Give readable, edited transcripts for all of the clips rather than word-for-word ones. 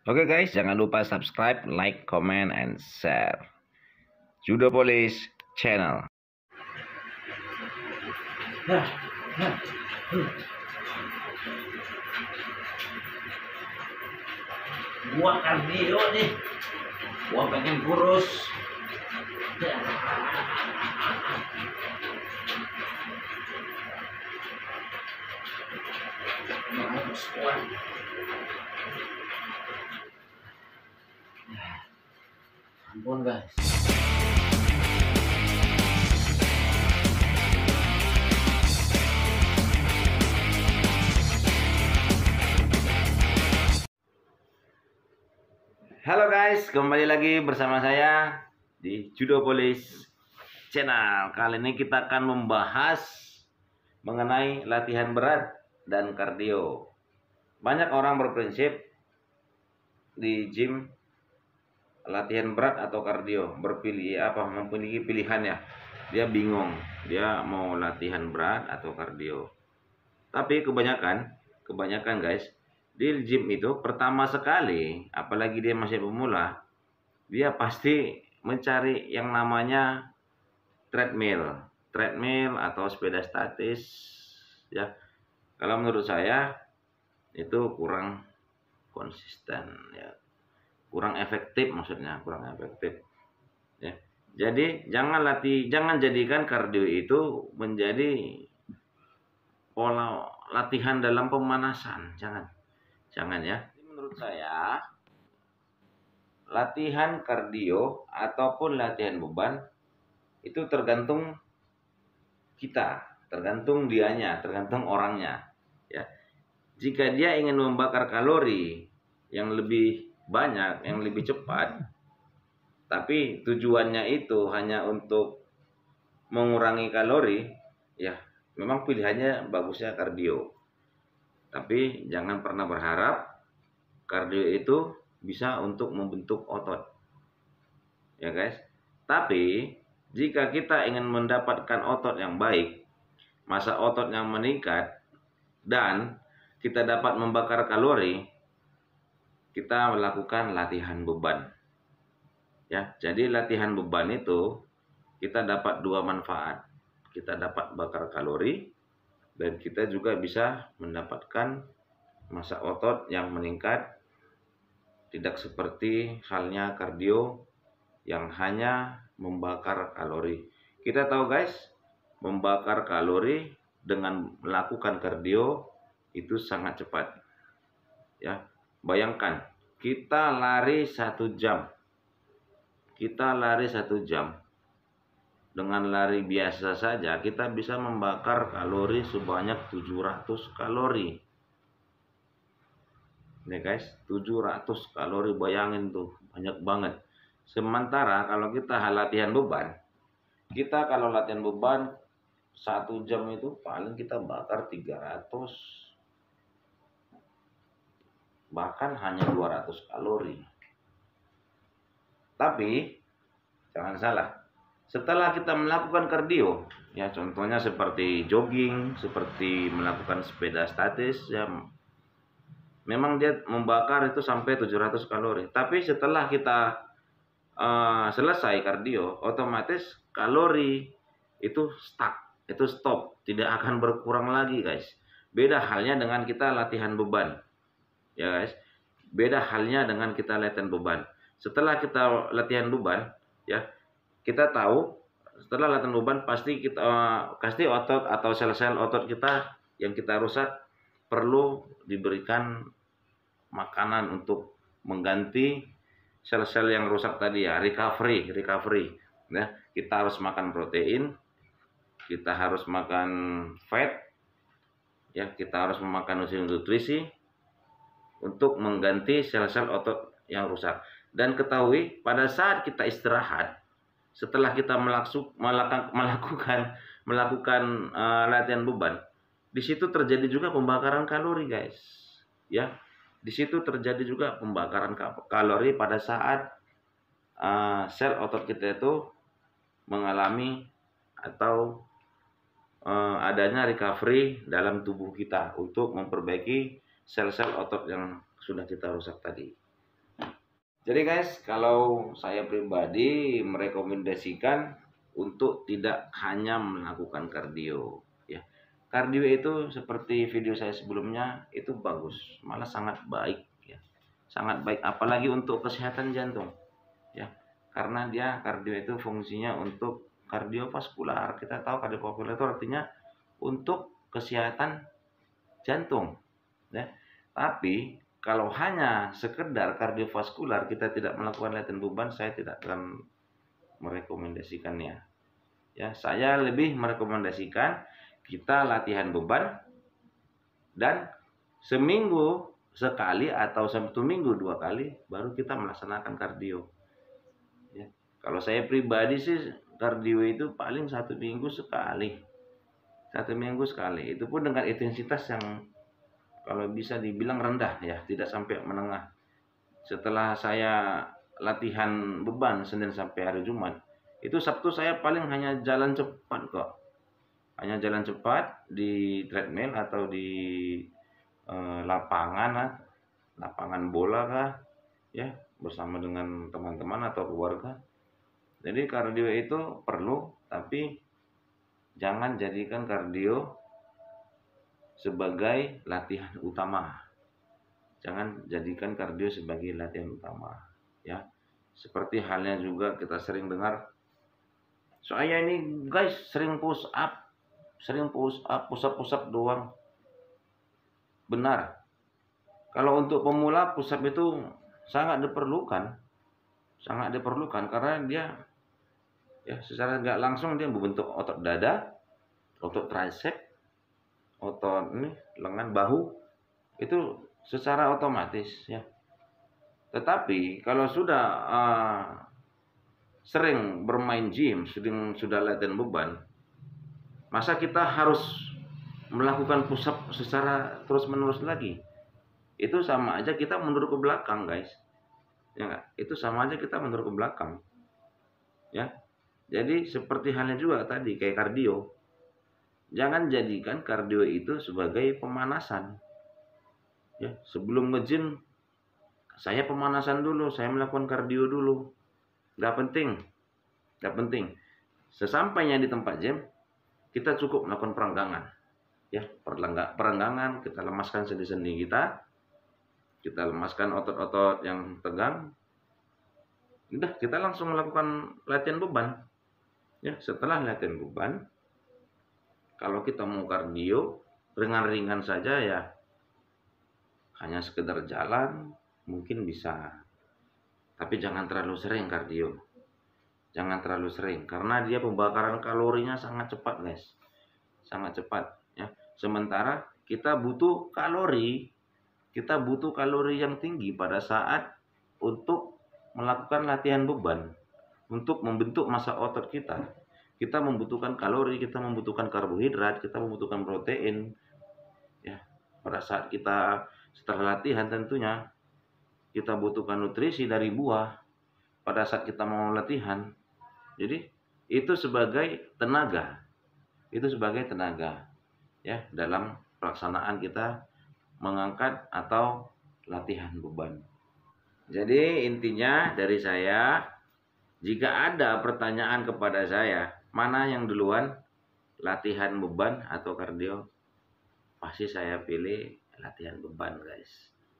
Oke guys, jangan lupa subscribe, like, comment, and share. Judo Police Channel. Gua kardio nih, gua pengen kurus. Ampun guys. Halo guys, kembali lagi bersama saya di Judo Police Channel. Kali ini kita akan membahas mengenai latihan berat dan kardio. Banyak orang berprinsip di gym latihan berat atau kardio, memiliki pilihannya. Dia bingung, dia mau latihan berat atau kardio. Tapi kebanyakan guys, di gym itu pertama sekali, apalagi dia masih pemula, dia pasti mencari yang namanya treadmill atau sepeda statis ya. Kalau menurut saya itu kurang konsisten ya, kurang efektif ya. Jadi jangan jadikan kardio itu menjadi pola latihan dalam pemanasan, jangan ya. Menurut saya latihan kardio ataupun latihan beban itu tergantung kita, tergantung dianya, tergantung orangnya ya. Jika dia ingin membakar kalori yang lebih banyak, yang lebih cepat, tapi tujuannya itu hanya untuk mengurangi kalori, ya memang pilihannya bagusnya kardio. Tapi jangan pernah berharap kardio itu bisa untuk membentuk otot, ya guys. Tapi jika kita ingin mendapatkan otot yang baik, massa otot yang meningkat, dan kita dapat membakar kalori, kita melakukan latihan beban. Ya, jadi latihan beban itu kita dapat dua manfaat. Kita dapat bakar kalori dan kita juga bisa mendapatkan massa otot yang meningkat. Tidak seperti halnya kardio yang hanya membakar kalori. Kita tahu guys, membakar kalori dengan melakukan kardio itu sangat cepat. Ya, bayangkan kita lari 1 jam. Dengan lari biasa saja kita bisa membakar kalori sebanyak 700 kalori. Nih guys, 700 kalori, bayangin tuh, banyak banget. Sementara kalau kita latihan beban, kalau latihan beban 1 jam itu paling kita bakar 300, bahkan hanya 200 kalori. Tapi jangan salah, setelah kita melakukan kardio, ya contohnya seperti jogging, seperti melakukan sepeda statis, ya memang dia membakar itu sampai 700 kalori. Tapi setelah kita selesai kardio, otomatis kalori itu stop, tidak akan berkurang lagi guys. Beda halnya dengan kita latihan beban, ya guys. Beda halnya dengan kita latihan beban. Setelah kita latihan beban, ya kita tahu setelah latihan beban pasti otot atau sel-sel otot kita yang kita rusak perlu diberikan makanan untuk mengganti sel-sel yang rusak tadi ya, recovery ya. Kita harus makan protein, kita harus makan fat ya, kita harus memakan nutrisi untuk mengganti sel-sel otot yang rusak. Dan ketahui pada saat kita istirahat, setelah kita melakukan latihan beban, di situ terjadi juga pembakaran kalori guys ya. Di situ terjadi juga pembakaran kalori pada saat sel otot kita itu mengalami atau adanya recovery dalam tubuh kita untuk memperbaiki sel-sel otot yang sudah kita rusak tadi. Jadi guys, kalau saya pribadi merekomendasikan untuk tidak hanya melakukan kardio, ya. Kardio itu seperti video saya sebelumnya itu bagus, malah sangat baik, ya. Sangat baik, apalagi untuk kesehatan jantung, ya. Karena dia kardio itu fungsinya untuk kardiovaskular. Kita tahu kardiovaskular itu artinya untuk kesehatan jantung, ya. Tapi kalau hanya sekedar kardiovaskular kita tidak melakukan latihan beban, saya tidak akan merekomendasikannya. Ya, saya lebih merekomendasikan kita latihan beban dan seminggu sekali atau 1 minggu 2 kali baru kita melaksanakan kardio. Ya. Kalau saya pribadi sih kardio itu paling 1 minggu sekali. 1 minggu sekali. Itu pun dengan intensitas yang kalau bisa dibilang rendah, ya, tidak sampai menengah. Setelah saya latihan beban Senin sampai hari Jumat, itu Sabtu saya paling hanya jalan cepat kok. Hanya jalan cepat di treadmill atau di lapangan bola kah, ya, bersama dengan teman-teman atau keluarga. Jadi kardio itu perlu, tapi jangan jadikan kardio sebagai latihan utama. Jangan jadikan kardio sebagai latihan utama, ya. Seperti halnya juga kita sering dengar, saya ini guys sering push up, push up doang. Benar. Kalau untuk pemula push up itu sangat diperlukan karena dia, ya, secara nggak langsung dia membentuk otot dada, otot tricep, otot ini lengan, bahu, itu secara otomatis, ya. Tetapi kalau sudah sering bermain gym, sudah latihan beban, masa kita harus melakukan push up secara terus menerus lagi? Itu sama aja kita mundur ke belakang, guys. Ya enggak? Itu sama aja kita mundur ke belakang, ya. Jadi seperti halnya juga tadi kayak kardio. Jangan jadikan kardio itu sebagai pemanasan. Ya, sebelum nge-gym saya pemanasan dulu, saya melakukan kardio dulu. Nggak penting. Sesampainya di tempat gym, kita cukup melakukan perenggangan. Ya, perenggangan, kita lemaskan sendi-sendi kita lemaskan otot-otot yang tegang. Udah, kita langsung melakukan latihan beban. Ya, setelah latihan beban, kalau kita mau kardio ringan-ringan saja, ya, hanya sekedar jalan mungkin bisa. Tapi jangan terlalu sering kardio. Jangan terlalu sering karena dia pembakaran kalorinya sangat cepat, guys. Sangat cepat, ya. Sementara kita butuh kalori yang tinggi pada saat untuk melakukan latihan beban, untuk membentuk massa otot kita. Kita membutuhkan kalori, kita membutuhkan karbohidrat, kita membutuhkan protein, ya. Pada saat kita setelah latihan tentunya kita butuhkan nutrisi dari buah pada saat kita mau latihan. Jadi itu sebagai tenaga. Ya, dalam pelaksanaan kita mengangkat atau latihan beban. Jadi intinya dari saya, jika ada pertanyaan kepada saya, mana yang duluan, latihan beban atau kardio? Pasti saya pilih latihan beban, guys.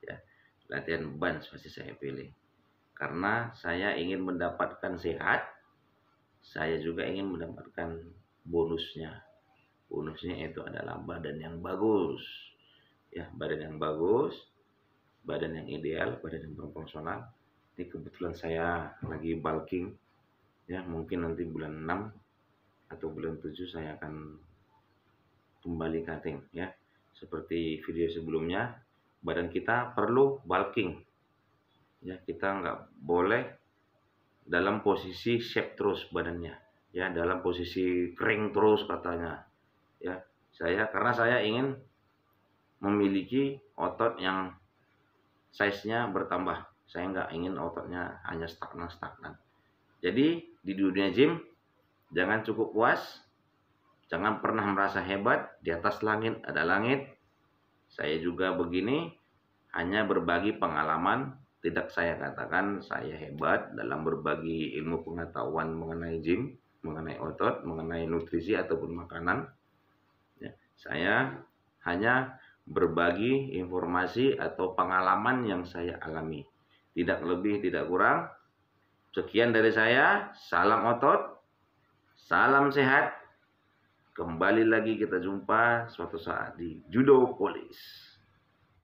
Ya, latihan beban pasti saya pilih. Karena saya ingin mendapatkan sehat, saya juga ingin mendapatkan bonusnya. Bonusnya itu adalah badan yang bagus. Ya, badan yang bagus, badan yang ideal, badan yang proporsional. Ini kebetulan saya lagi bulking. Ya, mungkin nanti bulan 6 atau bulan 7 saya akan kembali cutting, ya. Seperti video sebelumnya, badan kita perlu bulking. Ya, kita nggak boleh dalam posisi shape terus badannya. Ya, dalam posisi kering terus katanya. Ya, karena saya ingin memiliki otot yang size-nya bertambah. Saya nggak ingin ototnya hanya stagnan. Jadi di dunia gym jangan cukup puas, jangan pernah merasa hebat. Di atas langit ada langit. Saya juga begini, hanya berbagi pengalaman Tidak saya katakan saya hebat dalam berbagi ilmu pengetahuan mengenai gym, mengenai otot, mengenai nutrisi ataupun makanan. Ya, saya hanya berbagi informasi atau pengalaman yang saya alami. Tidak lebih, tidak kurang. Sekian dari saya. Salam otot, salam sehat. Kembali lagi kita jumpa suatu saat di Judo Polis.